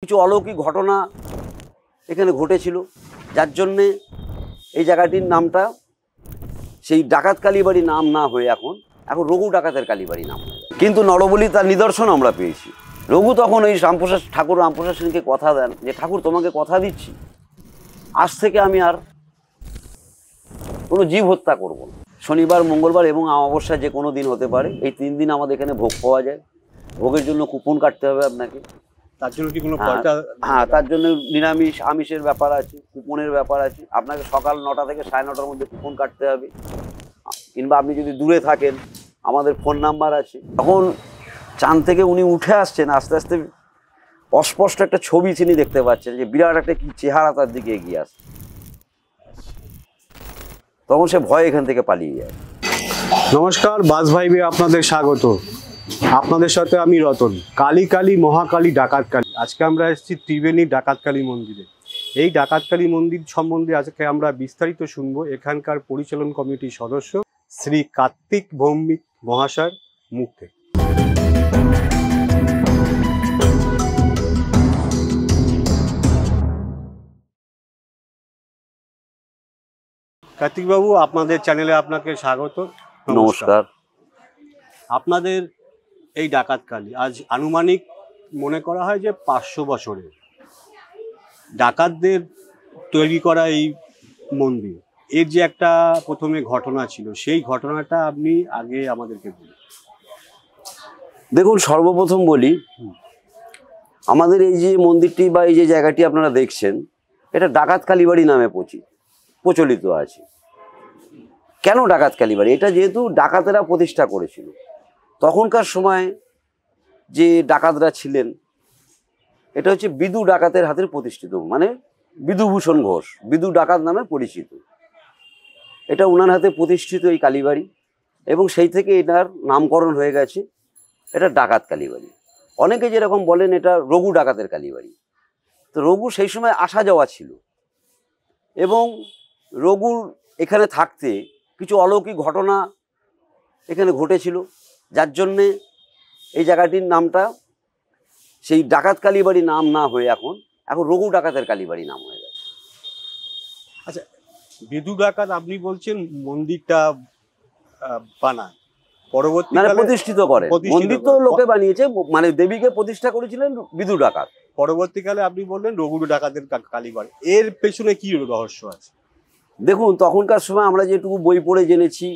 কিছু অলৌকিক ঘটনা এখানে ঘটেছিল, যার জন্যে এই জায়গাটির নামটা সেই ডাকাত কালীবাড়ি নাম না হয়ে এখন রঘু ডাকাতের কালীবাড়ি নাম হয়ে গেছে। কিন্তু নরবলি তার নিদর্শন আমরা পেয়েছি। রঘু তখন ওই ঠাকুর রামপ্রসাদ সেনকে কথা দেন যে, ঠাকুর তোমাকে কথা দিচ্ছি, আজ থেকে আমি আর কোনো জীব হত্যা করব না। শনিবার, মঙ্গলবার এবং অমাবস্যা যে কোনো দিন হতে পারে, এই 3 দিন আমাদের এখানে ভোগ পাওয়া যায়। ভোগের জন্য কুপন কাটতে হবে আপনাকে। তার জন্য কি কোনো তার জন্য নিরামিষ আমিষের ব্যাপার আছে, কুপনের ব্যাপার আছে। আপনাকে সকাল 9টা থেকে 9:30টার মধ্যে কুপন কাটতে হবে। কিংবা আপনি যদি দূরে থাকেন, আমাদের ফোন নাম্বার আছে। তখন চাঁদ থেকে উনি উঠে আসছেন, আস্তে আস্তে অস্পষ্ট একটা ছবি তিনি দেখতে পাচ্ছেন যে বিরাট একটা কি চেহারা তার দিকে এগিয়ে আসছে। তখন সে ভয় এখান থেকে পালিয়ে যায়। নমস্কার, বাস ভাইবে আপনাদের স্বাগত। আপনাদের সাথে আমি রতন। কালী কালী মহাকালী ডাকাত কালী। আজকে আমরা এসেছি ত্রিবেণী ডাকাত কালী মন্দিরে। এই ডাকাত কালী মন্দির সম্বন্ধে আজকে আমরা বিস্তারিত শুনবো এখানকার পরিচালন কমিটির সদস্য শ্রী কার্তিক ভৌমিক মহাশয়ের মুখ থেকে। কার্তিক বাবু, আপনাদের চ্যানেলে আপনাকে স্বাগত। নমস্কার। আপনাদের এই ডাকাত কালী আজ আনুমানিক মনে করা হয় যে 500 বছরের ডাকাতদের তৈরি করা এই মন্দির। এর যে একটা প্রথমে ঘটনা ছিল, সেই ঘটনাটা আপনি আগে আমাদেরকে বলুন। দেখুন, সর্বপ্রথম বলি, আমাদের এই যে মন্দিরটি বা এই যে জায়গাটি আপনারা দেখছেন, এটা ডাকাত কালীবাড়ি নামে প্রচলিত আছে। কেন ডাকাত কালীবাড়ি? এটা যেহেতু ডাকাতেরা প্রতিষ্ঠা করেছিল। তখনকার সময় যে ডাকাতরা ছিলেন, এটা হচ্ছে বিদু ডাকাতের হাতের প্রতিষ্ঠিত, মানে বিধুভূষণ ঘোষ, বিদু ডাকাত নামে পরিচিত। এটা ওনার হাতে প্রতিষ্ঠিত এই কালীবাড়ি, এবং সেই থেকে এটার নামকরণ হয়ে গেছে এটা ডাকাত কালীবাড়ি। অনেকে যেরকম বলেন এটা রঘু ডাকাতের কালীবাড়ি। তো রঘু সেই সময় আসা যাওয়া ছিল, এবং রঘুর এখানে থাকতে কিছু অলৌকিক ঘটনা এখানে ঘটেছিল, যার জন্যে এই জায়গাটির নামটা সেই ডাকাত কালীবাড়ি নাম না হয়ে এখন রঘু ডাকাতের কালীবাড়ি নাম হয়ে গেছে। আচ্ছা, বিদু ডাকাত আপনি বলছেন মন্দিরটা বানায়, পরবর্তীকালে প্রতিষ্ঠিত করে। মন্দির তো লোকে বানিয়েছে, মানে দেবীকে প্রতিষ্ঠা করেছিলেন বিদু ডাকাত। পরবর্তীকালে আপনি বললেন রঘু ডাকাতের কালীবাড়ি। এর পেছনে কি রহস্য আছে? দেখুন, তখনকার সময় আমরা যেটুকু বই পড়ে জেনেছি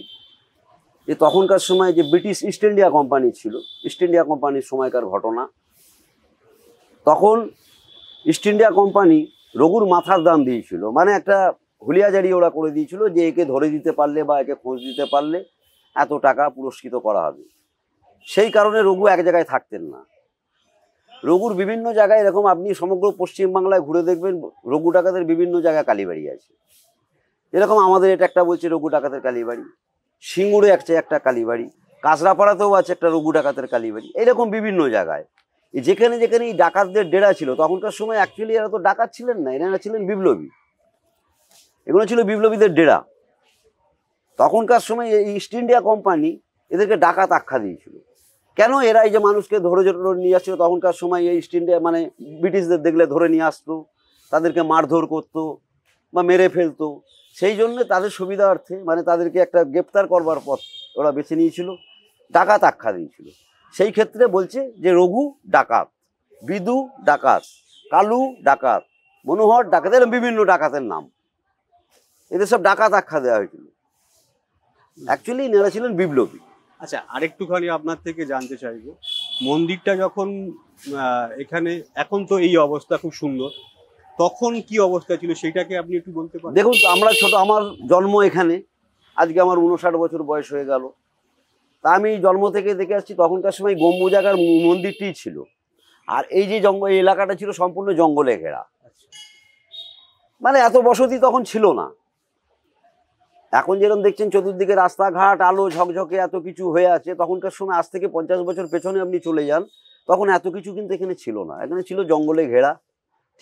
যে তখনকার সময় যে ব্রিটিশ ইস্ট ইন্ডিয়া কোম্পানি ছিল, ইস্ট ইন্ডিয়া কোম্পানির সময়কার ঘটনা। তখন ইস্ট ইন্ডিয়া কোম্পানি রঘুর মাথার দাম দিয়েছিল, মানে একটা হুলিয়াজারি ওরা করে দিয়েছিল যে একে ধরে দিতে পারলে বা একে খোঁজ দিতে পারলে এত টাকা পুরস্কৃত করা হবে। সেই কারণে রঘু এক জায়গায় থাকতেন না। রঘুর বিভিন্ন জায়গায়, এরকম আপনি সমগ্র পশ্চিমবাংলায় ঘুরে দেখবেন রঘু ডাকাতের বিভিন্ন জায়গায় কালীবাড়ি আছে। এরকম আমাদের এটা একটা বলছে রঘু ডাকাতের কালীবাড়ি, সিঙ্গুরে একটা কালীবাড়ি, কাঁচরাপাড়াতেও আছে একটা রঘু ডাকাতের কালীবাড়ি। এরকম বিভিন্ন জায়গায় যেখানে যেখানে এই ডাকাতদের ডেরা ছিল, তখনকার সময় অ্যাকচুয়ালি এরা তো ডাকাত ছিলেন না, এরা ছিলেন বিপ্লবী। এগুলো ছিল বিপ্লবীদের ডেরা। তখনকার সময় এই ইস্ট ইন্ডিয়া কোম্পানি এদেরকে ডাকাত আখ্যা দিয়েছিল। কেন? এরা এই যে মানুষকে ধরে নিয়ে আসছিল, তখনকার সময় এই ইস্ট ইন্ডিয়া মানে ব্রিটিশদের দেখলে ধরে নিয়ে আসতো, তাদেরকে মারধর করতো বা মেরে ফেলতো। সেই জন্য তাদের সুবিধার্থে, মানে তাদেরকে একটা গ্রেপ্তার করবার পথ ওরা বেছে নিয়েছিল, ডাকাত আখ্যা দিয়েছিল। সেই ক্ষেত্রে বলছে যে রঘু ডাকাত, বিদু ডাকাত, কালু ডাকাত, মনোহর ডাকাত, এরকম বিভিন্ন ডাকাতের নাম, এদের সব ডাকাত আখ্যা দেওয়া হয়েছিল। অ্যাকচুয়ালি এনারা ছিলেন বিপ্লবী। আচ্ছা, আরেকটুখানি আপনার থেকে জানতে চাইবো, মন্দিরটা যখন এখানে, এখন তো এই অবস্থা খুব সুন্দর, তখন কি অবস্থা ছিল সেটাকে আপনি একটু বলতে পারেন? দেখুন, আমরা ছোট, আমার জন্ম এখানে, আজকে আমার 59 বছর বয়স হয়ে গেল। তা আমি জন্ম থেকে দেখে আসছি, তখনকার সময় গম্বুজাগার মন্দিরটিই ছিল, আর এই যে এই এলাকাটা ছিল সম্পূর্ণ জঙ্গলে ঘেরা। মানে এত বসতি তখন ছিল না। এখন যেরকম দেখছেন চতুর্দিকে রাস্তাঘাট, আলো ঝকঝকে এত কিছু হয়ে আছে, তখনকার সময় আজ থেকে 50 বছর পেছনে আপনি চলে যান, তখন এত কিছু কিন্তু এখানে ছিল না। এখানে ছিল জঙ্গলে ঘেরা,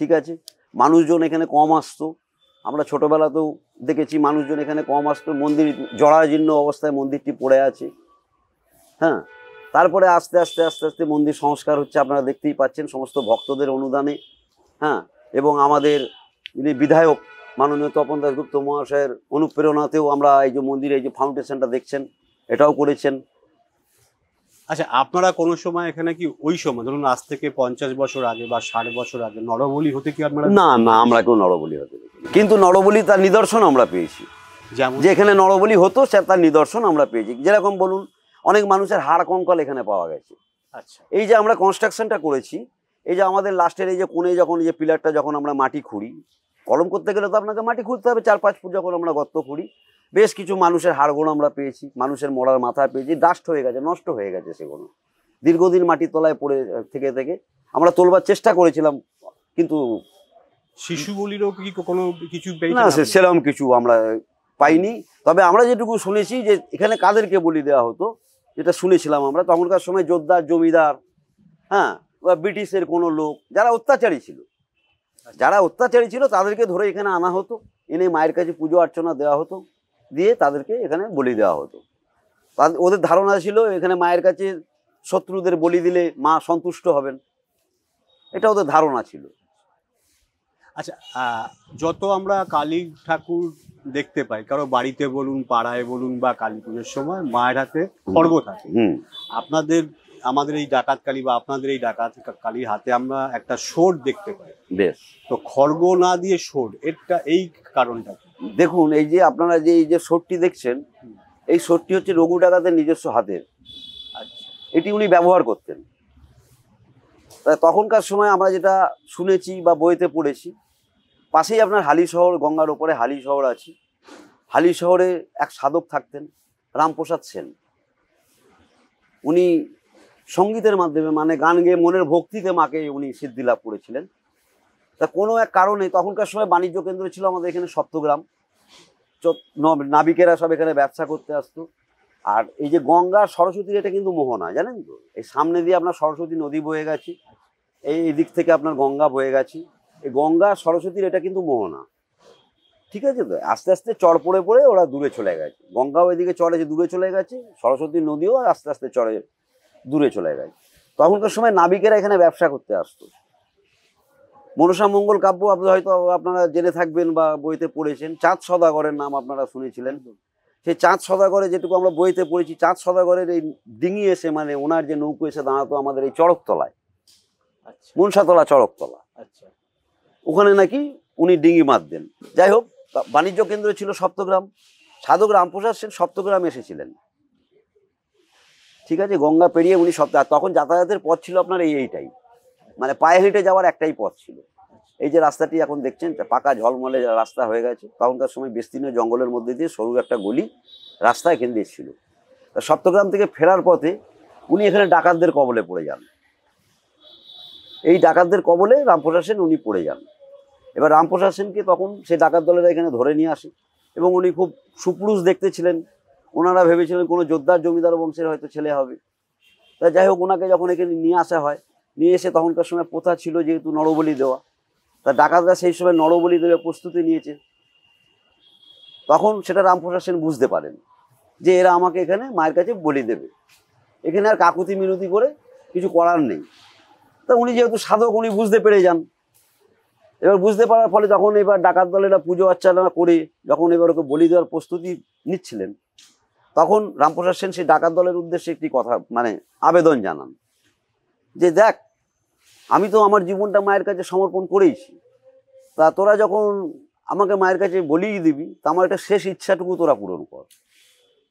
ঠিক আছে। মানুষজন এখানে কম আসতো, আমরা ছোটোবেলাতেও দেখেছি মানুষজন এখানে কম আসতো। মন্দির জরাজীর্ণ অবস্থায় মন্দিরটি পড়ে আছে, হ্যাঁ। তারপরে আস্তে আস্তে আস্তে আস্তে মন্দির সংস্কার হচ্ছে, আপনারা দেখতেই পাচ্ছেন সমস্ত ভক্তদের অনুদানে। হ্যাঁ, এবং আমাদের যিনি বিধায়ক মাননীয় তপন দাশগুপ্ত মহাশয়ের অনুপ্রেরণাতেও আমরা এই যে মন্দিরে এই যে ফাউন্ডেশনটা দেখছেন এটাও করেছেন। আচ্ছা, আপনারা কোনো সময় এখানে কি ওই সময় ধরুন আজ থেকে 50 বছর আগে বা 60 বছর আগে নরবলি হতে কি আপনারা? না না, আমরা কেউ নরবলি হতে দেখিনি। কিন্তু নরবলি তার নিদর্শন আমরা পেয়েছি, যেমন যে এখানে নরবলি হতো সে তার নিদর্শন আমরা পেয়েছি। যেরকম বলুন, অনেক মানুষের হাড় কঙ্কাল এখানে পাওয়া গেছে। আচ্ছা, এই যে আমরা কনস্ট্রাকশনটা করেছি, এই যে আমাদের লাস্টের এই যে কোণে যখন এই যে পিলারটা যখন আমরা মাটি খুঁড়ি, কলম করতে গেলে তো আপনাকে মাটি খুঁড়তে হবে, 4-5 ফুট যখন আমরা গর্ত খুঁড়ি, বেশ কিছু মানুষের হাড়গোড় আমরা পেয়েছি, মানুষের মরার মাথা পেয়েছি, ডাস্ট হয়ে গেছে, নষ্ট হয়ে গেছে সেগুলো, দীর্ঘদিন মাটির তলায় পড়ে থেকে থেকে আমরা তোলবার চেষ্টা করেছিলাম, কিন্তু শিশু বলিরও কি কোনো কিছু না, পেয়েছেন? সেরকম কিছু আমরা পাইনি। তবে আমরা যেটুকু শুনেছি যে এখানে কাদেরকে বলি দেওয়া হতো, যেটা শুনেছিলাম আমরা তখনকার সময়, জোরদার জমিদার, হ্যাঁ, বা ব্রিটিশের কোনো লোক যারা অত্যাচারী ছিল, তাদেরকে ধরে এখানে আনা হতো, এনে মায়ের কাছে পুজো অর্চনা দেওয়া হতো, দিয়ে তাদেরকে এখানে বলি দেওয়া হতো। ওদের ধারণা ছিল এখানে মায়ের কাছে শত্রুদের বলি দিলে মা সন্তুষ্ট হবেন, এটা ওদের ধারণা ছিল। আচ্ছা, যত আমরা কালী ঠাকুর দেখতে পাই, কারো বাড়িতে বলুন, পাড়ায় বলুন, বা কালী পুজোর সময় মায়ের হাতে খড়গ থাকে। আপনাদের আমাদের এই ডাকাত কালী বা আপনাদের এই ডাকাত কালীর হাতে আমরা একটা সোর দেখতে পাই। বেশ, তো খড়গ না দিয়ে সোর, এটা এই কারণটা কি? দেখুন, এই যে আপনারা যে এই যে সোরটি দেখছেন, এই সোরটি হচ্ছে রঘু ডাকাতের নিজস্ব হাতের। আচ্ছা, এটি উনি ব্যবহার করতেন। তাই তখনকার সময় আমরা যেটা শুনেছি বা বইতে পড়েছি, পাশেই আপনার হালি শহর, গঙ্গার ওপরে হালি শহর আছে, হালি শহরে এক সাধক থাকতেন রামপ্রসাদ সেন। উনি সঙ্গীতের মাধ্যমে, মানে গান গেয়ে মনের ভক্তিতে মাকে উনি সিদ্ধি লাভ করেছিলেন। তা কোনো এক কারণে তখনকার সময় বাণিজ্য কেন্দ্র ছিল আমাদের এখানে সপ্তগ্রাম, নাবিকেরা সব এখানে ব্যবসা করতে আসতো। আর এই যে গঙ্গা সরস্বতীর এটা কিন্তু মোহনা, জানেন তো, এই সামনে দিয়ে আপনার সরস্বতী নদী বয়ে গেছে, এই দিক থেকে আপনার গঙ্গা বয়ে গেছে, এই গঙ্গা সরস্বতীর এটা কিন্তু মোহনা, ঠিক আছে? তো আস্তে আস্তে চর পড়ে পড়ে ওরা দূরে চলে গেছে, গঙ্গাও এদিকে চড়ে দূরে চলে গেছে, সরস্বতী নদীও আস্তে আস্তে চড়ে দূরে চলে গেছে। তখনকার সময় নাবিকেরা এখানে ব্যবসা করতে আসতো। মনসা মঙ্গল কাব্য আপনি হয়তো আপনারা জেনে থাকবেন বা বইতে পড়েছেন, চাঁদ সদাগরের নাম আপনারা শুনেছিলেন। সেই চাঁদ সদাগরে যেটুকু আমরা বইতে পড়েছি, চাঁদ সদাগরের এই ডিঙি এসে, মানে ওনার যে নৌকো এসে দাঁড়াতো আমাদের এই চড়কতলায়, মনসাতলা চড়কতলা, আচ্ছা, ওখানে নাকি উনি ডিঙি মারতেন। যাই হোক, বাণিজ্য কেন্দ্র ছিল সপ্তগ্রাম, সাধক রামপ্রসাদ সেন সপ্তগ্রামে এসেছিলেন, ঠিক আছে? গঙ্গা পেরিয়ে উনি তখন যাতায়াতের পথ ছিল আপনার এইটাই, মানে পায়ে হেঁটে যাওয়ার একটাই পথ ছিল। এই যে রাস্তাটি এখন দেখছেন পাকা ঝলমলে রাস্তা হয়ে গেছে, তখনকার সময় বিস্তীর্ণ জঙ্গলের মধ্যে দিয়ে সরু একটা গলি রাস্তা এখান দিয়ে ছিল। তা সপ্তগ্রাম থেকে ফেরার পথে উনি এখানে ডাকাতদের কবলে পড়ে যান। এই ডাকাতদের কবলে রামপ্রসাদ সেন উনি পড়ে যান। এবার রামপ্রসাদ সেনকে তখন সেই ডাকাত দলেরা এখানে ধরে নিয়ে আসে, এবং উনি খুব সুপুরুষ দেখতে ছিলেন। ওনারা ভেবেছিলেন কোনো যোদ্ধার জমিদার বংশের হয়তো ছেলে হবে। তা যাই হোক, ওনাকে যখন এখানে নিয়ে আসা হয়, নিয়ে এসে তখনকার সময় প্রথা ছিল যেহেতু নরবলি দেওয়া, তা ডাকাতরা সেই সময় নরবলি দেবে প্রস্তুতি নিয়েছে। তখন সেটা রামপ্রসাদ সেন বুঝতে পারেন যে এরা আমাকে এখানে মায়ের কাছে বলি দেবে, এখানে আর কাকুতি মিনতি করে কিছু করার নেই। তা উনি যেহেতু সাধক, উনি বুঝতে পেরে যান। এবার বুঝতে পারার ফলে যখন এবার ডাকাত দলেরা পুজো অর্চনা করে যখন এবার ওকে বলি দেওয়ার প্রস্তুতি নিচ্ছিলেন, তখন রামপ্রসাদ সেন সেই ডাকাত দলের উদ্দেশ্যে একটি কথা, মানে আবেদন জানান যে দেখ, আমি তো আমার জীবনটা মায়ের কাছে সমর্পণ করেইছি, তা তোরা যখন আমাকে মায়ের কাছে বলিয়ে দিবি, তা আমার একটা শেষ ইচ্ছাটুকু তোরা পূরণ কর।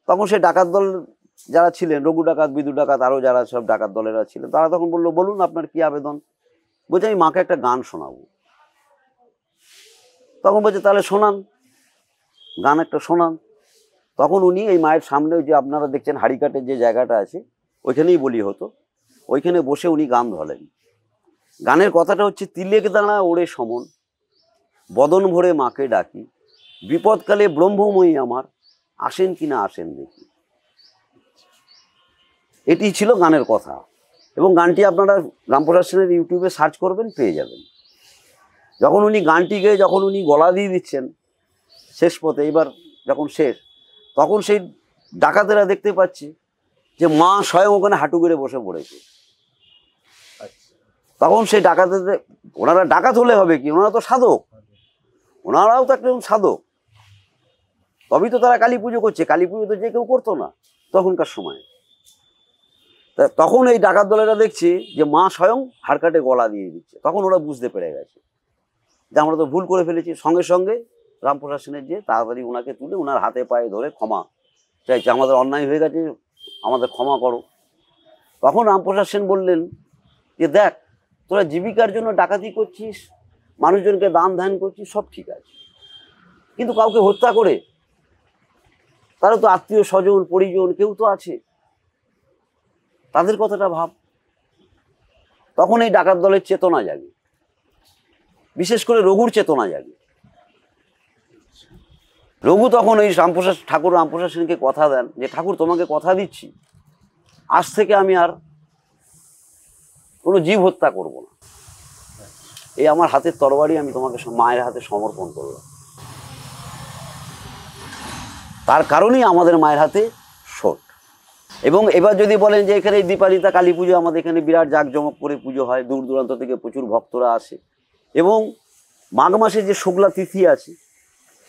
তখন সে ডাকাত দল যারা ছিলেন, রঘু ডাকাত, বিদু ডাকাত, আরও যারা সব ডাকাত দলেরা ছিলেন, তারা তখন বললো, বলুন আপনার কি আবেদন? বলছে আমি মাকে একটা গান শোনাবো। তখন বলছে তাহলে শোনান, গান একটা শোনান। তখন উনি এই মায়ের সামনে, যে আপনারা দেখছেন হাড়িকাটের যে জায়গাটা আছে, ওইখানেই বলি হতো, ওইখানে বসে উনি গান ধরেন। গানের কথাটা হচ্ছে, তিলেক দাঁড়া ওড়ে সমন, বদন ভরে মাকে ডাকি, বিপদকালে ব্রহ্মময়ী আমার, আসেন কিনা আসেন দেখি। এটি ছিল গানের কথা, এবং গানটি আপনারা রামপ্রসাদ সেনের ইউটিউবে সার্চ করবেন, পেয়ে যাবেন। যখন উনি গানটি গেয়ে যখন উনি গলা দিয়ে দিচ্ছেন শেষ পথে, এবার যখন শেষ, তখন সেই ডাকাতেরা দেখতে পাচ্ছি যে মা স্বয়ং ওখানে হাঁটু গেড়ে বসে পড়েছে। তখন সেই ডাকাতদের, ওনারা ডাকাত হলে হবে কি, ওনারা তো সাধক, ওনারাও তো একজন সাধক, তবেই তো তারা কালী পুজো করছে। কালী পুজো তো যে কেউ করতো না তখনকার সময়। তখন এই ডাকাত দলেরা দেখছে যে মা স্বয়ং হাড় কাটে গলা দিয়ে দিচ্ছে। তখন ওরা বুঝতে পেরে গেছে যে আমরা তো ভুল করে ফেলেছি। সঙ্গে সঙ্গে রামপ্রসাদ সেনের যে তাড়াতাড়ি ওনাকে তুলে ওনার হাতে পায়ে ধরে ক্ষমা চাইছে, আমাদের অন্যায় হয়ে গেছে, আমাদের ক্ষমা করো। তখন রামপ্রসাদ সেন বললেন যে দেখ, তোরা জীবিকার জন্য ডাকাতি করছিস, মানুষজনকে দান ধ্যান করছিস, সব ঠিক আছে, কিন্তু কাউকে হত্যা করে, তারও তো আত্মীয় স্বজন পরিজন কেউ তো আছে, তাদের কথাটা ভাব। তখন এই ডাকাত দলের চেতনা জাগে, বিশেষ করে রঘুর চেতনা জাগে। রঘু তখন ওই রামপ্রসাদ সেনকে কথা দেন যে ঠাকুর, তোমাকে কথা দিচ্ছি, আজ থেকে আমি আর কোনো জীব হত্যা করব না। এই আমার হাতের তরবারি আমি তোমাকে মায়ের হাতে সমর্পণ করলাম। তার কারণেই আমাদের মায়ের হাতে শোট। এবং এবার যদি বলেন যে এখানে দীপালিতা কালী পুজো, আমাদের এখানে বিরাট জাঁকজমক করে পুজো হয়, দূর দূরান্ত থেকে প্রচুর ভক্তরা আসে। এবং মাঘ মাসে যে শুক্লা তিথি আছে,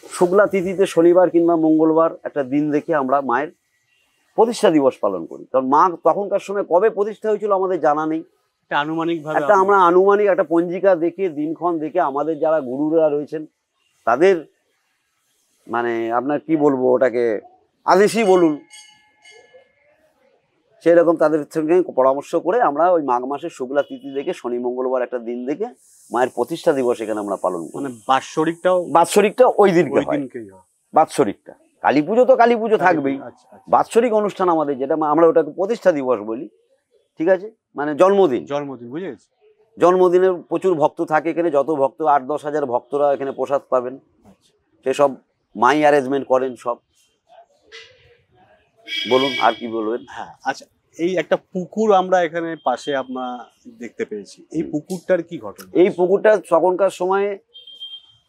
শুক্লা তিথিতে শনিবার কিংবা মঙ্গলবার একটা দিন দেখে আমরা মায়ের প্রতিষ্ঠা দিবস পালন করি। কারণ মা তখনকার সময় কবে প্রতিষ্ঠা হয়েছিল আমাদের জানা নেই। একটা আমরা আনুমানিক একটা পঞ্জিকা দেখে, দিনক্ষণ দেখে, আমাদের যারা গুরুরা রয়েছেন তাদের মানে আপনার কি বলবো, ওটাকে আদেশই বলুন, সেই রকম তাদের সঙ্গে পরামর্শ করে আমরা ওই মাঘ মাসের শুক্লা তিথি দেখে শনি মঙ্গলবার একটা দিন দেখে মায়ের প্রতিষ্ঠা দিবস এখানে আমরা পালন করি। মানে বাৎসরিকটা ওই দিনকে হয়। বাৎসরিকটা কালী পুজো তো কালী পুজো থাকবেই, বাৎসরিক অনুষ্ঠান আমাদের যেটা আমরা ওটাকে প্রতিষ্ঠা দিবস বলি, ঠিক আছে, মানে জন্মদিন। বুঝে গেছি। জন্মদিনের প্রচুর ভক্ত থাকে এখানে, যত ভক্ত 8-10 হাজার ভক্তরা এখানে প্রসাদ পাবেন, সেসব মাই অ্যারেঞ্জমেন্ট করেন সব। বলুন আর কি বলবেন। হ্যাঁ, আচ্ছা, এই একটা পুকুর আমরা এখানে পাশে আপনার দেখতে পেয়েছি, এই পুকুরটার কি ঘটনা? এই পুকুরটা তখনকার সময়ে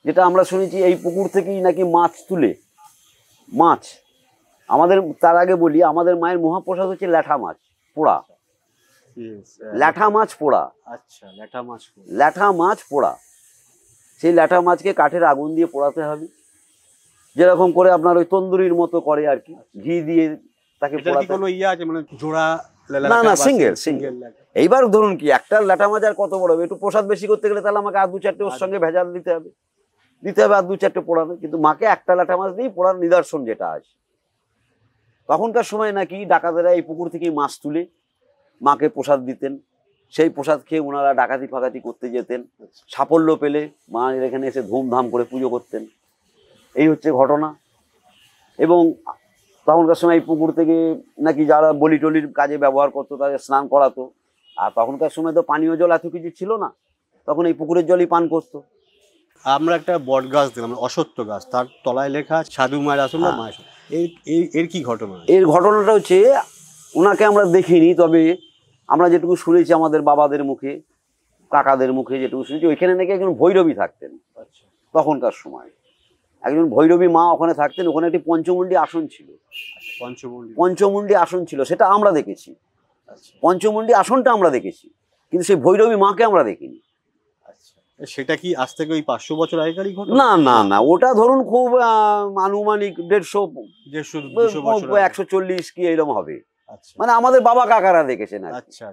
যেটা আমরা শুনেছি, এই পুকুর থেকেই নাকি মাছ তুলে, মাছ আমাদের, তার আগে বলি আমাদের মায়ের মহাপ্রসাদ হচ্ছে ল্যাঠা মাছ পোড়া। ল্যাঠা মাছ পোড়া। আচ্ছা, ল্যাঠা মাছ পোড়া। সেই ল্যাঠা মাছকে কাঠের আগুন দিয়ে পোড়াতে হবে, যেরকম করে আপনার ওই তন্দুরির মতো করে আর কি, ঘি দিয়ে তাকে পোড়াতে। মানে জোড়া? না, সিঙ্গেল। এইবার ধরুন কি, একটা ল্যাঠা মাছ আর কত বড় হবে, একটু প্রসাদ বেশি করতে গেলে তাহলে আমাকে আর 2-4টে ওর সঙ্গে ভেজাল দিতে হবে আর 2-4টে পোড়াবে, কিন্তু মাকে একটা ল্যাঠা মাছ দিয়েই পোড়ার নিদর্শন যেটা আছে। তখনকার সময় নাকি ডাকাতেরা এই পুকুর থেকেই মাছ তুলে মাকে প্রসাদ দিতেন, সেই প্রসাদ খেয়ে ওনারা ডাকাতি ফাকাতি করতে যেতেন, সাফল্য পেলে মা এখানে এসে ধুমধাম করে পুজো করতেন। এই হচ্ছে ঘটনা। এবং তখনকার সময় এই পুকুর থেকে নাকি যারা বলি টলির কাজে ব্যবহার করতো তাদের স্নান করাতো। আর তখনকার সময় তো পানীয় জল এত কিছু ছিল না, তখন এই পুকুরের জলই পান করতো। আমরা একটা বট গাছ দিলাম, অশ্বত্থ গাছ, তার তলায় লেখা সাধু মায়ের আসন বা মায়ের। এর কি ঘটনা? এর ঘটনাটা হচ্ছে, ওনাকে আমরা দেখিনি, তবে আমরা যেটুকু শুনেছি আমাদের বাবাদের মুখে, কাকাদের মুখে যেটুকু শুনেছি, ওইখানে নাকি একজন ভৈরবী থাকতেন। তখনকার সময় একজন ভৈরবী মা ওখানে থাকতেন। ওখানে একটি পঞ্চমুণ্ডী আসন ছিল। পঞ্চমুণ্ডী আসন ছিল, সেটা আমরা দেখেছি। পঞ্চমুণ্ডী আসনটা আমরা দেখেছি, কিন্তু সেই ভৈরবী মাকে আমরা দেখিনি। সেটা কি আজ থেকে ওই 500 বছর আগেকারই ঘটনা? না, ওটা ধরুন খুব আনুমানিক 150-140 কি এরকম হবে। মানে আমাদের বাবা কাকারা দেখেছেন। আচ্ছা,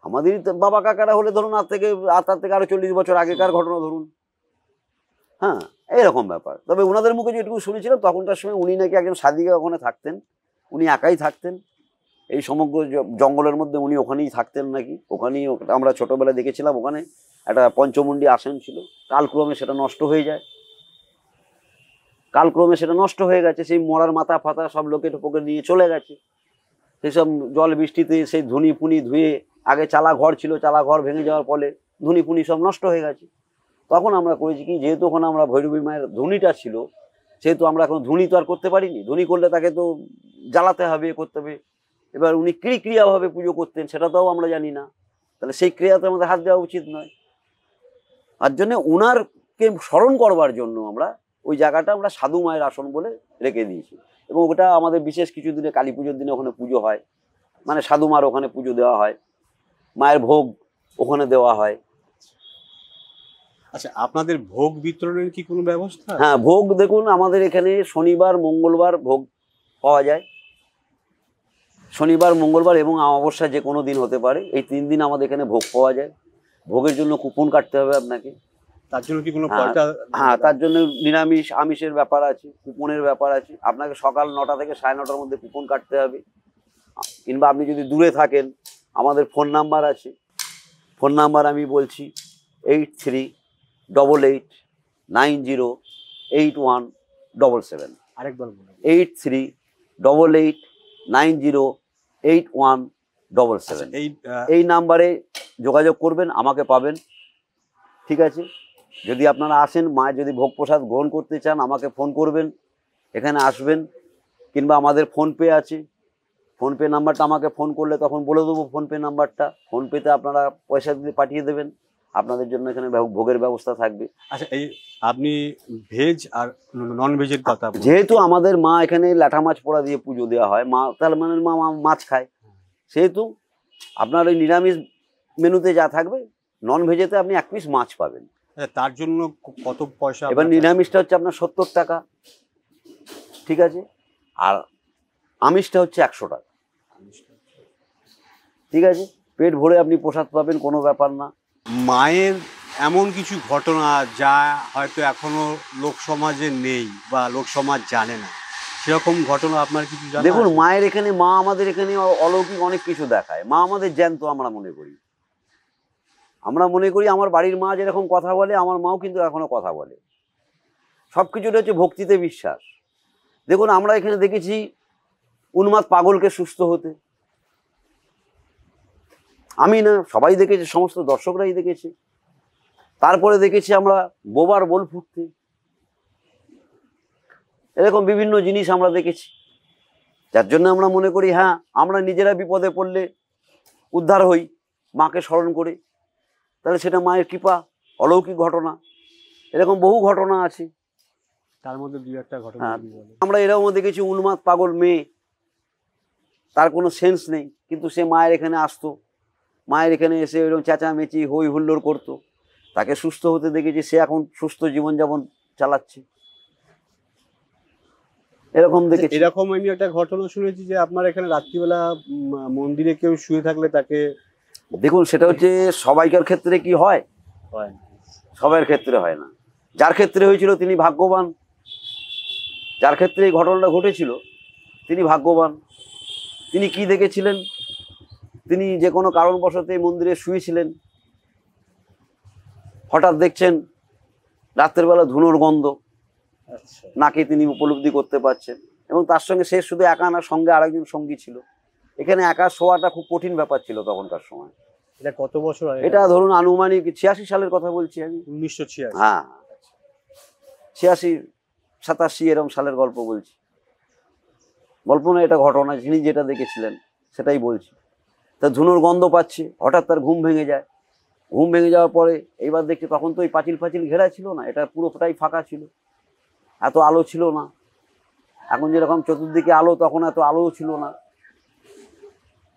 আমাদের বাবা কাকারা হলে ধরুন তার থেকে আরো 40 বছর আগেকার ঘটনা ধরুন। হ্যাঁ, এইরকম ব্যাপার। তবে ওনাদের মুখে যেটুকু শুনেছিলাম, তখনকার সময় উনি নাকি একজন সাধিকা ওখানে থাকতেন, উনি একাই থাকতেন এই সমগ্র জঙ্গলের মধ্যে, উনি ওখানেই থাকতেন নাকি। ওখানেই আমরা ছোটবেলায় দেখেছিলাম, ওখানে একটা পঞ্চমুণ্ডী আসন ছিল। কালক্রমে সেটা নষ্ট হয়ে গেছে। সেই মরার মাথা ফাতা সব লোকে টোপকে নিয়ে চলে গেছে। সেসব জল বৃষ্টিতে সেই ধুনি ফুনি ধুয়ে, আগে চালা ঘর ছিল, চালা ঘর ভেঙে যাওয়ার ফলে ধুনি ফুনি সব নষ্ট হয়ে গেছে। তখন আমরা করেছি কি, যেহেতু ওখানে আমরা ভৈরবী মায়ের ধুনিটা ছিল, সেহেতু আমরা এখন ধুনি তো আর করতে পারিনি। ধুনি করলে তাকে তো জ্বালাতে হবে, করতে হবে। এবার উনি ক্রিয়াভাবে পুজো করতেন, সেটা তো আমরা জানি না, তাহলে সেই ক্রিয়াতে আমাদের হাত দেওয়া উচিত নয়। তার জন্য ওনারকে স্মরণ করবার জন্য আমরা ওই জায়গাটা আমরা সাধু মায়ের আসন বলে রেখে দিয়েছি। এবং ওটা আমাদের বিশেষ কিছু দিনে, কালী পুজোর দিনে ওখানে পুজো হয়। মানে সাধু মার ওখানে পুজো দেওয়া হয়, মায়ের ভোগ ওখানে দেওয়া হয়। আচ্ছা, আপনাদের ভোগ বিতরণের কি কোনো ব্যবস্থা? হ্যাঁ, ভোগ দেখুন আমাদের এখানে শনিবার মঙ্গলবার ভোগ পাওয়া যায়। শনিবার মঙ্গলবার এবং অমাবস্যা যে কোনো দিন হতে পারে, এই 3 দিন আমাদের এখানে ভোগ পাওয়া যায়। ভোগের জন্য কুপন কাটতে হবে আপনাকে। তার জন্য কি কোনো হ্যাঁ, পয়সা? হ্যাঁ, তার জন্য নিরামিষ আমিষের ব্যাপার আছে, কুপনের ব্যাপার আছে। আপনাকে সকাল 9টা থেকে 9:30টার মধ্যে কুপন কাটতে হবে। কিংবা আপনি যদি দূরে থাকেন, আমাদের ফোন নাম্বার আছে। ফোন নাম্বার আমি বলছি 8388908177। আরেকবার বলুন। 8388908177। এই নাম্বারে যোগাযোগ করবেন, আমাকে পাবেন। ঠিক আছে, যদি আপনারা আসেন, মায়ের যদি ভোগ প্রসাদ গ্রহণ করতে চান, আমাকে ফোন করবেন, এখানে আসবেন। কিংবা আমাদের ফোনপে আছে, ফোনপে নাম্বারটা আমাকে ফোন করলে তখন বলে দেবো ফোনপে নাম্বারটা। ফোনপেতে আপনারা পয়সা দিয়ে পাঠিয়ে দেবেন, আপনাদের জন্য এখানে ভোগের ব্যবস্থা থাকবে। আচ্ছা, এই আপনি ভেজ আর নন ভেজের কথা বলুন। যেহেতু আমাদের মা এখানে ল্যাঠা মাছ পোড়া দিয়ে পুজো দেওয়া হয়, মা তাহলে মানে মা মাছ খায়, সেহেতু আপনার ওই নিরামিষ মেনুতে যা থাকবে, নন ভেজেতে আপনি 1 পিস মাছ পাবেন। তার জন্য কত পয়সা? এবার নিরামিষটা হচ্ছে আপনার 70 টাকা, ঠিক আছে, আর আমিষটা হচ্ছে 100 টাকা। ঠিক আছে, পেট ভরে আপনি প্রসাদ পাবেন, কোনো ব্যাপার না। মায়ের এমন কিছু ঘটনা যা হয়তো এখনো লোক সমাজে নেই বা লোক সমাজ জানে না, সেরকম ঘটনা আপনার কিছু জানা দেখুন, আছে? মায়ের এখানে, মা আমাদের এখানে অলৌকিক অনেক কিছু দেখায়। মা আমাদের জ্যান্ত, আমরা মনে করি। আমার বাড়ির মা যেরকম কথা বলে, আমার মাও কিন্তু এখনো কথা বলে। সব কিছুটা হচ্ছে ভক্তিতে বিশ্বাস। দেখুন, আমরা এখানে দেখেছি উন্মাদ পাগলকে সুস্থ হতে। আমি না, সবাই দেখেছে, সমস্ত দর্শকরাই দেখেছে। তারপরে দেখেছি আমরা বোবার বল ফুটতে। এরকম বিভিন্ন জিনিস আমরা দেখেছি, যার জন্য আমরা মনে করি হ্যাঁ, আমরা নিজেরা বিপদে পড়লে উদ্ধার হই মাকে স্মরণ করে, তাহলে সেটা মায়ের কৃপা, অলৌকিক ঘটনা। এরকম বহু ঘটনা আছে, তার মধ্যে 2-1টা ঘটনা যদি বলেন। আমরা এরকম দেখেছি উন্মাদ পাগল মেয়ে, তার কোনো সেন্স নেই, কিন্তু সে মায়ের এখানে আসতো, মায়ের এখানে এসে এরকম চেঁচামেচি হই হুল্লোড় করতো। তাকে সুস্থ হতে দেখেছি, সে এখন সুস্থ জীবনযাপন চালাচ্ছে। এরকম দেখেছি। এরকম আমি একটা ঘটনা শুনেছি যে আপনার এখানে রাত্রিবেলা মন্দিরে কেউ শুয়ে থাকলে তাকে... দেখুন, সেটা হচ্ছে সবাইকার ক্ষেত্রে কি হয়, সবার ক্ষেত্রে হয় না। যার ক্ষেত্রে হয়েছিল তিনি ভাগ্যবান, যার ক্ষেত্রে এই ঘটনাটা ঘটেছিল তিনি ভাগ্যবান। তিনি কি দেখেছিলেন, তিনি যে কোনো কারণবশত এই মন্দিরে শুয়েছিলেন, হঠাৎ দেখছেন রাত্রের বেলা ধুনোর গন্ধ নাকে তিনি উপলব্ধি করতে পারছেন। এবং তার সঙ্গে সে শুধু একা না, সঙ্গে আরেকজন সঙ্গী ছিল। এখানে একা শোয়াটা খুব কঠিন ব্যাপার ছিল তখনকার সময়। এটা কত বছর আগে? এটা ধরুন আনুমানিক 86 সালের কথা বলছি আমি। 1986? হ্যাঁ, 86-87 এরকম সালের গল্প বলছি। গল্প না, এটা ঘটনা, যিনি যেটা দেখেছিলেন সেটাই বলছি। তা ধুনোর গন্ধ পাচ্ছে, হঠাৎ তার ঘুম ভেঙে যায়। ঘুম ভেঙে যাওয়ার পরে এইবার দেখছি, তখন তো ওই পাঁচিল ঘেরা ছিল না, এটা পুরোটাই ফাঁকা ছিল, এত আলো ছিল না। এখন যেরকম চতুর্দিকে আলো, তখন এত আলোও ছিল না।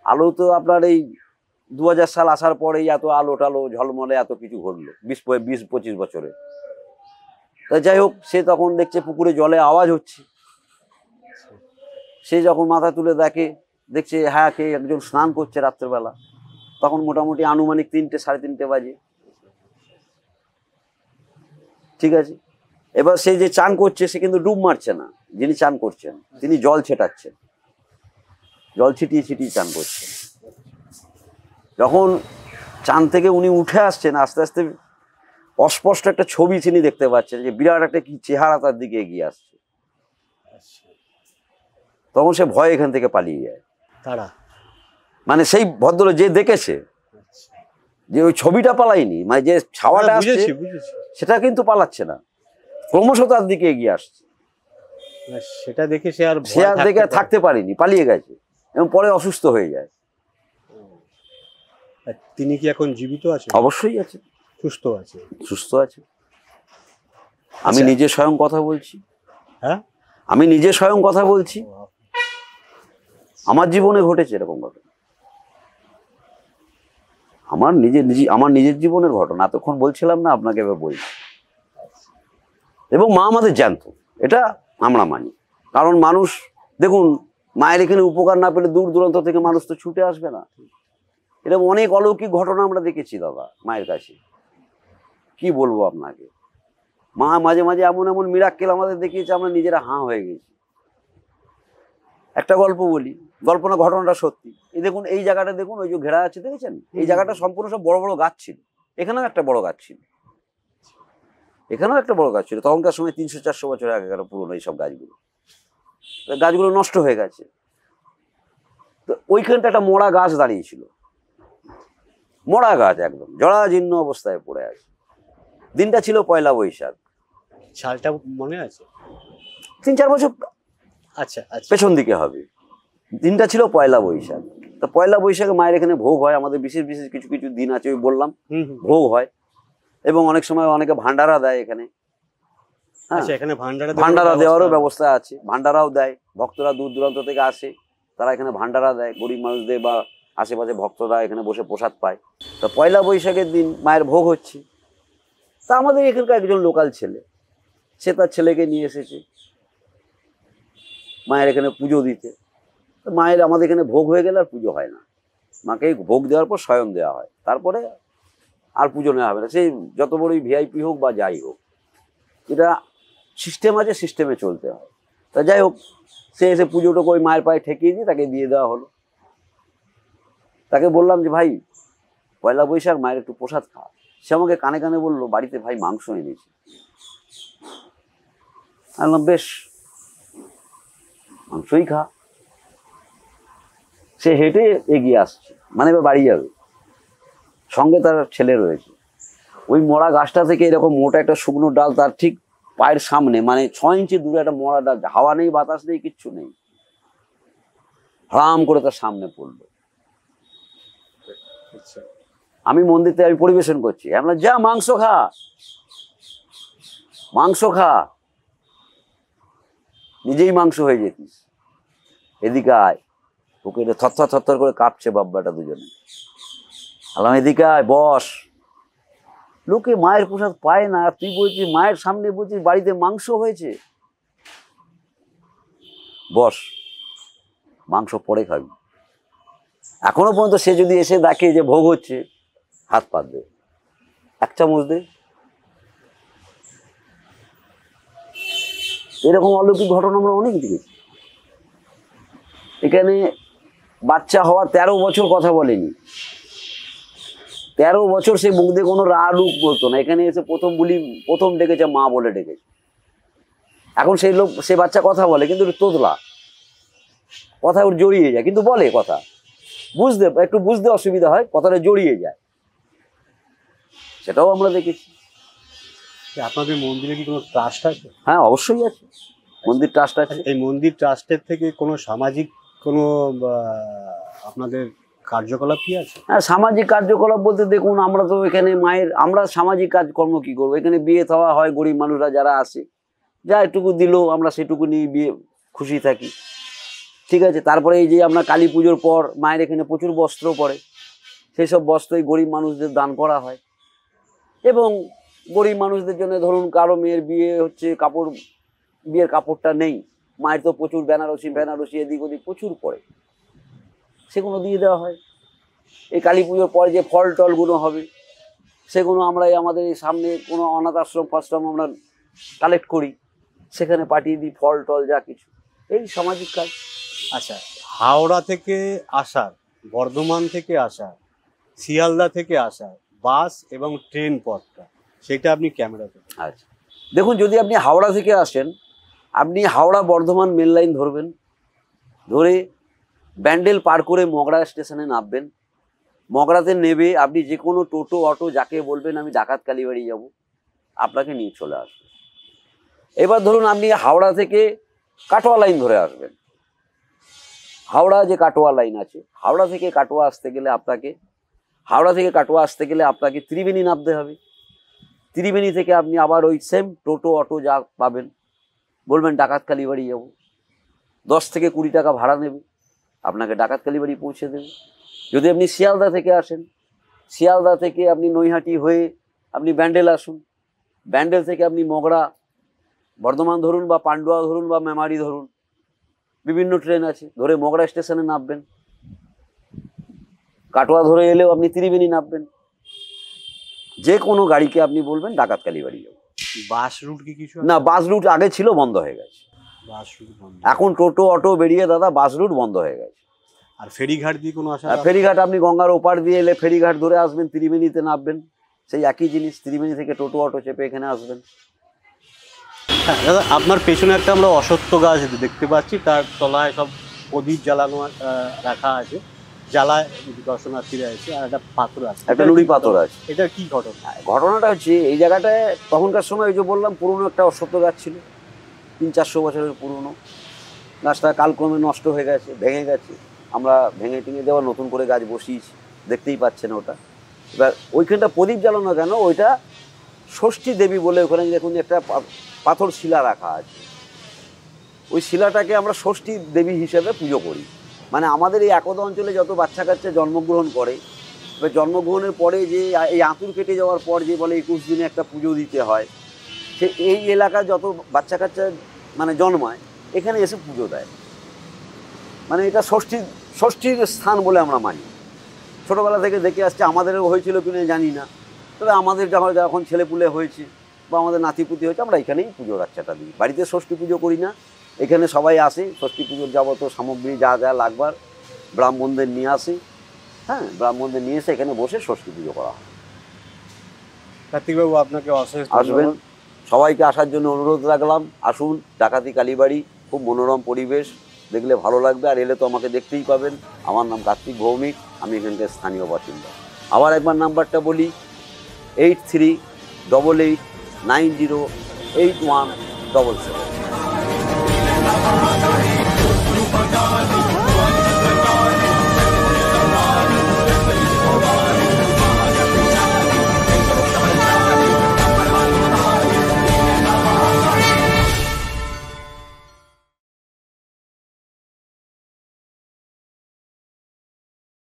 আলো তো আপনার এই 2000 সাল আসার পরেই এত আলো টালো ঝলমলে এত কিছু ঘটলো 20-25 বছরে। তা যাই হোক, সে তখন দেখছে পুকুরে জলে আওয়াজ হচ্ছে। সে যখন মাথা তুলে দেখছে হ্যাঁ, কে একজন স্নান করছে রাত্রেবেলা। তখন মোটামুটি আনুমানিক 3-3:30 বাজে। ঠিক আছে, এবার সে যে চান করছে, সে কিন্তু ডুব মারছে না। যিনি চান করছেন তিনি জল ছেটাচ্ছেন, জল ছিটিয়ে চান করছেন। যখন চান থেকে উনি উঠে আসছেন, আস্তে আস্তে অস্পষ্ট একটা ছবি তিনি দেখতে পাচ্ছেন, যে বিরাট একটা কি চেহারা তার দিকে এগিয়ে আসছে। তখন সে ভয় এখান থেকে পালিয়ে যায়। তারা মানে সেই ভদ্রলোক যে দেখেছে, যে ওই ছবিটা পালায়নি, মানে যে ছাওয়াটা আসছে সেটা কিন্তু পালাচ্ছে না, ক্রমশ তার দিকে এগিয়ে আসছে। সেটা দেখে সে আর দেখে থাকতে পারেনি, পালিয়ে গেছে এবং পরে অসুস্থ হয়ে যায়। তিনি কি এখন জীবিত আছে? অবশ্যই আছে, সুস্থ আছে। আমি নিজে স্বয়ং কথা বলছি। হ্যাঁ, আমি নিজে স্বয়ং কথা বলছি, আমার জীবনে ঘটেছে এরকম ঘটনা। আমার নিজের জীবনের ঘটনা এতক্ষণ বলছিলাম না আপনাকে, এবার বলছি। এবং মা আমাদের জ্যান্ত, এটা আমরা মানি। কারণ মানুষ দেখুন, মায়ের এখানে উপকার না পেলে দূর দূরান্ত থেকে মানুষ তো ছুটে আসবে না। এরকম অনেক অলৌকিক ঘটনা আমরা দেখেছি দাদা মায়ের কাছে, কি বলবো আপনাকে। মা মাঝে মাঝে এমন এমন মিরাক্কেল আমাদের দেখিয়েছে, আমরা নিজেরা হাঁ হয়ে গেছি। একটা গল্প বলি, গল্প না ঘটনাটা সত্যি। এই দেখুন, এই জায়গাটা দেখুন, ওই যে ঘেরা আছে দেখেছেন, এই জায়গাটা সম্পূর্ণ সব বড় বড় গাছ ছিল। এখানেও একটা বড় গাছ ছিল, এখানেও একটা বড় গাছ ছিল। তখনকার সময় 300-400 বছর আগেকার পুরোনো এইসব গাছগুলো। গাছগুলো নষ্ট হয়ে গেছে। তো ওইখানটা একটা মরা গাছ দাঁড়িয়েছিল, মরা গাছ, একদম জরাজীর্ণ অবস্থায় পড়ে আছে। দিনটা ছিল পয়লা বৈশাখ। সালটা মনে আছে? 3-4 বছর আচ্ছা আচ্ছা, পেছন দিকে হবে। দিনটা ছিল পয়লা বৈশাখ। তো পয়লা বৈশাখে মায়ের এখানে ভোগ হয়। আমাদের বিশেষ বিশেষ কিছু কিছু দিন আছে, ওই বললাম, ভোগ হয়। এবং অনেক সময় অনেকে ভান্ডারা দেয় এখানে। হ্যাঁ, এখানে ভান্ডারা দেওয়ারও ব্যবস্থা আছে, ভান্ডারাও দেয়। ভক্তরা দূর দূরান্ত থেকে আসে, তারা এখানে ভান্ডারা দেয়। গরিব মানুষদের বা আশেপাশে ভক্তরা এখানে বসে প্রসাদ পায়। তো পয়লা বৈশাখের দিন মায়ের ভোগ হচ্ছে। তা আমাদের এখানকার একজন লোকাল ছেলে, সে তার ছেলেকে নিয়ে এসেছে মায়ের এখানে পুজো দিতে। তো মায়ের আমাদের এখানে ভোগ হয়ে গেলে আর পুজো হয় না। মাকে ভোগ দেওয়ার পর শয়ন দেওয়া হয়, তারপরে আর পুজো নেওয়া হবে না। সেই যত বড়ই ভিআইপি হোক বা যাই হোক, এটা সিস্টেম আছে, সিস্টেমে চলতে হয়। তা যাই হোক, সে এসে পুজোটাকে ওই মায়ের পায়ে ঠেকিয়ে দিয়ে তাকে দিয়ে দেওয়া হলো। তাকে বললাম যে ভাই, পয়লা বৈশাখ, মায়ের একটু প্রসাদ খা। সে আমাকে কানে কানে বললো, বাড়িতে ভাই মাংস এনেছি। আমি বললাম বেশ, মাংসই খা। সে হেঁটে এগিয়ে আসছে, মানে এবার বাড়ি যাবে। সঙ্গে তার ছেলে রয়েছে। ওই মরা গাছটা থেকে এরকম মোটা একটা শুকনো ডাল তার ঠিক পায়ের সামনে, মানে 6 ইঞ্চি দূরে একটা মরা ডাল, হাওয়া নেই, বাতাস নেই, কিচ্ছু নেই, হারাম করে তার সামনে পড়লো। আমি মন্দিরতে আমি পরিবেশন করছি, আমরা যা মাংস খা, মাংস খা, নিজেই মাংস হয়ে যেতিস, এদিকে আয়। ওকে থরথর থরথর করে কাঁপছে বাব্বাটা দুজনে। আলাম এদিকে আয়, বস। লোকে মায়ের প্রসাদ পায় না, তুই বলছিস মায়ের সামনে, বলছিস বাড়িতে মাংস হয়েছে, বস, মাংস পরে খাবি। এখনো পর্যন্ত সে যদি এসে দেখে যে ভোগ হচ্ছে, হাত পাতবে, 1 চামচ দে। এরকম অলৌকিক ঘটনা আমরা অনেক দেখেছি। এখানে বাচ্চা হওয়া 13 বছর কথা বলেনি, 13 বছর সে মুখ দিয়ে কোনো রা রূপ বলতো না। এখানে এসে প্রথম ডেকেছে মা বলে ডেকেছে। এখন সেই লোক, সে বাচ্চা কথা বলে, কিন্তু তোতলা কথা, ওর জড়িয়ে যায়, কিন্তু বলে কথা, একটু বুঝতে অসুবিধা হয়, কথাটা জড়িয়ে যায়। সেটাও আমরা দেখেছি। আপনাদের মন্দিরে কি কোনো ট্রাস্ট আছে? হ্যাঁ, অবশ্যই আছে, মন্দির ট্রাস্ট আছে। এই মন্দির ট্রাস্টের থেকে কোনো সামাজিক কোনো আপনাদের কার্যকলাপ কি আছে? হ্যাঁ, সামাজিক কার্যকলাপ বলতে দেখুন, আমরা তো এখানে মায়ের, আমরা সামাজিক কাজকর্ম কি করবো? এখানে বিয়ে থাওয়া হয়, গরিব মানুষরা যারা আসে, যা এটুকু দিল আমরা সেটুকু নিয়ে বিয়ে খুশি থাকি, ঠিক আছে। তারপরে এই যে আমরা কালী পুজোর পর মায়ের এখানে প্রচুর বস্ত্র পড়ে, সেই সব বস্ত্রই গরিব মানুষদের দান করা হয়। এবং গরিব মানুষদের জন্য, ধরুন কারো মেয়ের বিয়ে হচ্ছে, বিয়ের কাপড়টা নেই, মায়ের তো প্রচুর বেনারসি এদিক ওদিক প্রচুর পড়ে, সেগুলো দিয়ে দেওয়া হয়। এই কালী পুজোর পরে যে ফল টলগুলো হবে, সেগুলো আমরা আমাদের এই সামনে কোনো অনাথ আশ্রম ফাশ্রম আমরা কালেক্ট করি, সেখানে পাঠিয়ে দিই ফল টল যা কিছু, এই সামাজিক কাজ। আচ্ছা, হাওড়া থেকে আসার, বর্ধমান থেকে আসার, শিয়ালদা থেকে আসার বাস এবং ট্রেন পথটা, সেটা আপনি ক্যামেরাতে। আচ্ছা, দেখুন, যদি আপনি হাওড়া থেকে আসেন, আপনি হাওড়া বর্ধমান মেন লাইন ধরবেন, ধরে ব্যান্ডেল পার করে মগরা স্টেশনে নামবেন। মগরাতে নেবে আপনি যে কোনো টোটো অটো যাকে বলবেন আমি ডাকাত কালীবাড়ি যাব, আপনাকে নিয়ে চলে আসবে। এবার ধরুন আপনি হাওড়া থেকে কাটোয়া লাইন ধরে আসবেন। হাওড়া যে কাটোয়া লাইন আছে, হাওড়া থেকে কাটোয়া আসতে গেলে আপনাকে ত্রিবেণী নামতে হবে। ত্রিবেণী থেকে আপনি আবার ওই সেম টোটো অটো যা পাবেন, বলবেন ডাকাত কালীবাড়ি যাব, 10 থেকে 20 টাকা ভাড়া নেবে, আপনাকে ডাকাত কালীবাড়ি পৌঁছে দেবে। যদি আপনি শিয়ালদা থেকে আসেন, শিয়ালদা থেকে আপনি নৈহাটি হয়ে আপনি ব্যান্ডেল আসুন, ব্যান্ডেল থেকে আপনি মগরা, বর্ধমান ধরুন বা পান্ডুয়া ধরুন বা মেমারি ধরুন, বিভিন্ন ট্রেন আছে, ধরে মগরা স্টেশনে নামবেন। কাটোয়া ধরে এলেও আপনি ত্রিবেণী নামবেন। যে কোনো গাড়িকে আপনি বলবেন ডাকাত কালীবাড়ি যাবো। বাস রুট কি কিছু না, বাস রুট আগে ছিল, বন্ধ হয়ে গেছে। বাস রুট বন্ধ। এখন টোটো অটো বেরিয়ে দাদা বাস রুট বন্ধ হয়ে গেছে। আর ফেরিঘাট দিয়ে কোনো আসা? ফেরিঘাট আপনি গঙ্গার ওপার দিয়ে এলে ফেরিঘাট ধরে আসবেন, ত্রিবেণীতে নামবেন, সেই একই জিনিস। ত্রিবেণী থেকে টোটো অটো চেপে এখানে আসবেন। হ্যাঁ দাদা, আপনার পেছনে একটা আমরা অশ্বত্থ গাছ দেখতে পাচ্ছি, তার তলায় সব প্রদীপ জ্বালানো রাখা আছে, জ্বালায় দর্শনার্থীরা আছে, আর একটা পাথর আছে, একটা নুড়ি পাথর আছে। এটা কি ঘটনা? ঘটনাটা হচ্ছে এই জায়গাটায় তখনকার সময় ওই যে বললাম পুরনো একটা অশ্বত্থ গাছ ছিল, 300-400 বছরের পুরনো। গাছটা কালক্রমে নষ্ট হয়ে গেছে, ভেঙে গেছে। আমরা ভেঙে টেঙে দেওয়া নতুন করে গাছ বসিয়েছি, দেখতেই পাচ্ছেন ওটা। এবার ওইখানটা প্রদীপ জ্বালানো কেন, ওইটা ষষ্ঠী দেবী বলে ওখানে দেখুন একটা পাথর শিলা রাখা আছে। ওই শিলাটাকে আমরা ষষ্ঠী দেবী হিসেবে পুজো করি। মানে আমাদের এই একদা অঞ্চলে যত বাচ্চা কাচ্চা জন্মগ্রহণ করে, এবার জন্মগ্রহণের পরে যে এই আঁতুর কেটে যাওয়ার পর যে বলে 21 দিনে একটা পুজো দিতে হয়, সে এই এলাকায় যত বাচ্চা কাচ্চা মানে জন্মায় এখানে এসে পুজো দেয়। মানে এটা ষষ্ঠীর স্থান বলে আমরা মানি। ছোটোবেলা থেকে দেখে আসছে, আমাদেরও হয়েছিল কিনা জানি না, তবে আমাদের যখন ছেলেপুলে হয়েছে বা আমাদের নাতিপুতি হয়েছে, আমরা এখানেই পুজোর আচ্ছাটা দিই। বাড়িতে ষষ্ঠী পুজো করি না, এখানে সবাই আসে, ষষ্ঠী পুজোর যাবতীয় সামগ্রী যা যা লাগবার ব্রাহ্মণদের নিয়ে আসে। হ্যাঁ, ব্রাহ্মণদের নিয়ে এসে এখানে বসে ষষ্ঠী পুজো করা হয়। কার্তিকবাবু, আপনাকে অশেষ আসবেন, সবাইকে আসার জন্য অনুরোধ রাখলাম। আসুন, ডাকাতি কালীবাড়ি, খুব মনোরম পরিবেশ, দেখলে ভালো লাগবে। আর এলে তো আমাকে দেখতেই পাবেন। আমার নাম কার্তিক ভৌমিক, আমি এখানকার স্থানীয় বাসিন্দা। আবার একবার নাম্বারটা বলি, 8388908177।